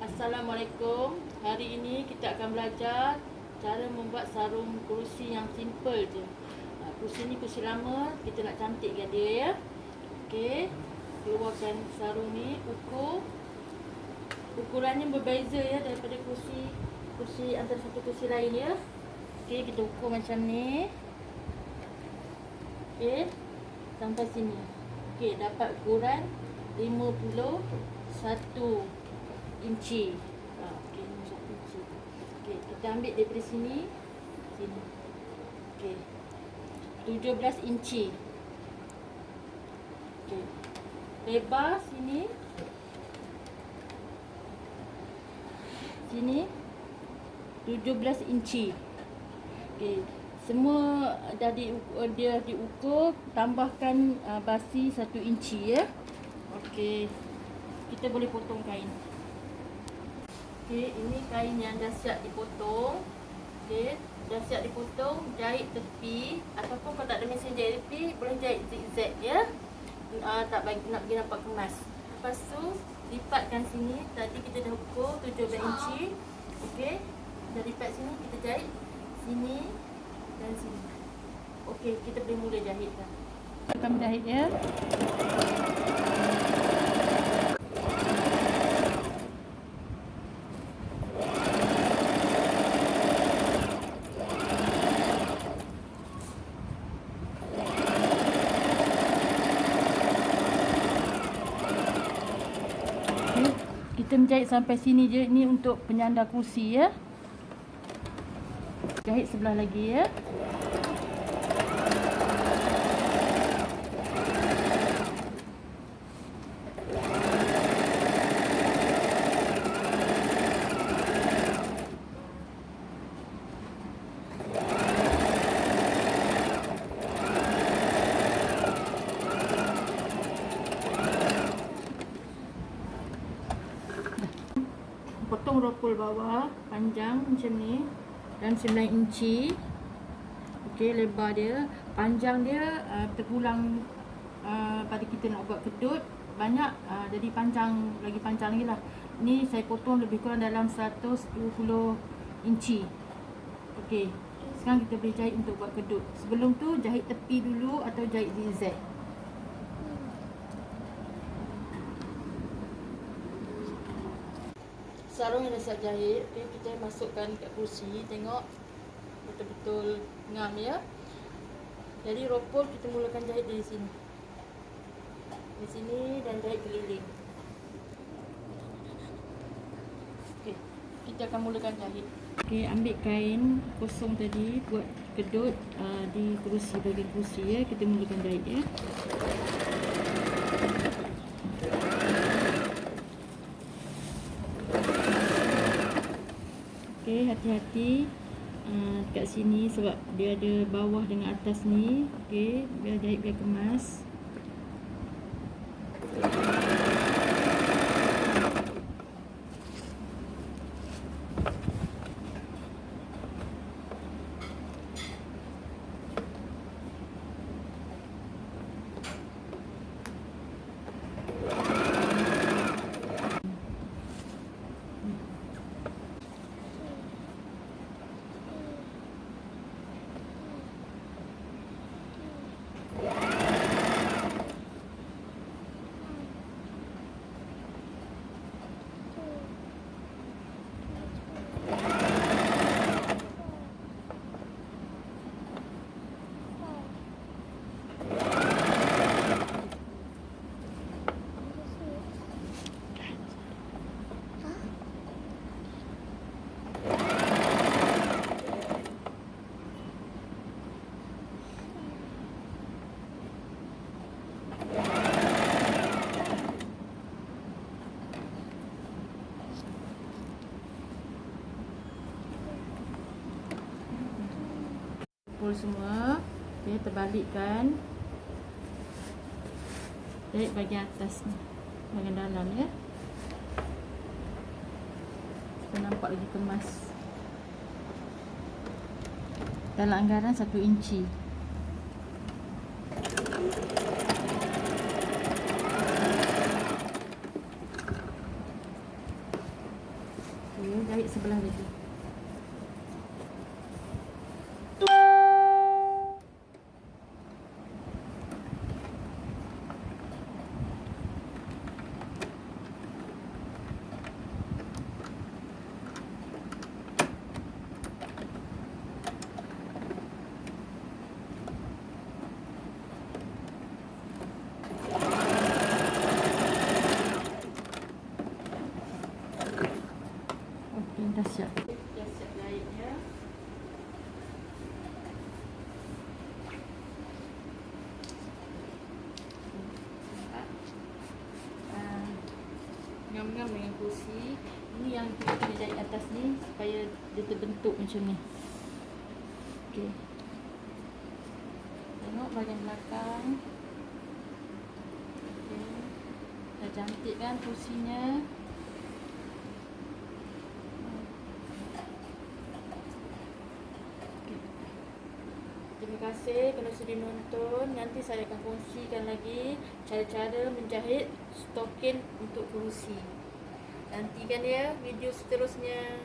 Assalamualaikum. Hari ini kita akan belajar cara membuat sarung kerusi yang simple je. Kerusi ni kerusi lama, kita nak cantikkan dia ya. Okey. Keluarkan sarung ni, ukurannya berbeza ya daripada kerusi antara satu kerusi lain ya. Okey, kita ukur macam ni. Okey. Sampai sini. Okey, dapat ukuran 51 inci. Okey, ini 1 inci. Okey, kita ambil daripada sini. Okey. 17 inci. Okey. Lebar sini 17 inci. Okey. Semua dia diukur, tambahkan basi 1 inci ya. Okey. Kita boleh potong kain. Okey, ini kain yang dah siap dipotong. Okey, dah siap dipotong, jahit tepi ataupun kalau tak ada mesin jahit tepi, boleh jahit zigzag ya. Tak bagi nak bagi nampak kemas. Lepas tu lipatkan sini, tadi kita dah ukur 17 inci. Okey, dah lipat sini, kita jahit sini dan sini. Okey, kita boleh mula jahit dah. Kita akan jahit ya. Kita menjahit sampai sini je. Ni untuk penyandar kerusi ya. Jahit sebelah lagi ya. Potong ropol bawah panjang macam ni dan 9 inci. Okey, lebar dia, panjang dia terpulang pada kita nak buat kedut banyak, jadi lagi panjang lagi lah. Ni saya potong lebih kurang dalam 120 inci. Okey, sekarang kita boleh jahit untuk buat kedut. Sebelum tu jahit tepi dulu atau jahit zigzag. Sarung yang dah siap jahit, okay, kita masukkan kat kerusi. Tengok betul-betul ngam ya. Jadi ropol kita mulakan jahit dari sini. Di sini dan jahit keliling. Okey, kita akan mulakan jahit. Okey, ambil kain kosong tadi buat kedut di kerusi, bahagian kerusi ya. Kita mulakan jahit ya. Okey, hati-hati dekat sini sebab dia ada bawah dengan atas ni. Okey, biar jahit biar kemas. Pukul semua. Okey, terbalikkan. Jahit bahagian atas ni, bahagian dalam ya. Kita nampak lagi kemas. Dalam anggaran 1 inci. Okey, jahit sebelah lagi. Okey, dah siap. Dah siap jahitnya. Ngam-ngam dengan kursi. Ini yang kita kena jahit atas ni supaya dia terbentuk macam ni. Okey. Tengok bahagian belakang. Okey. Dah cantik kan kursinya. Terima kasih kerana sudi nonton. Nanti saya akan kongsikan lagi cara-cara menjahit stokin untuk kerusi. Nantikan ya video seterusnya.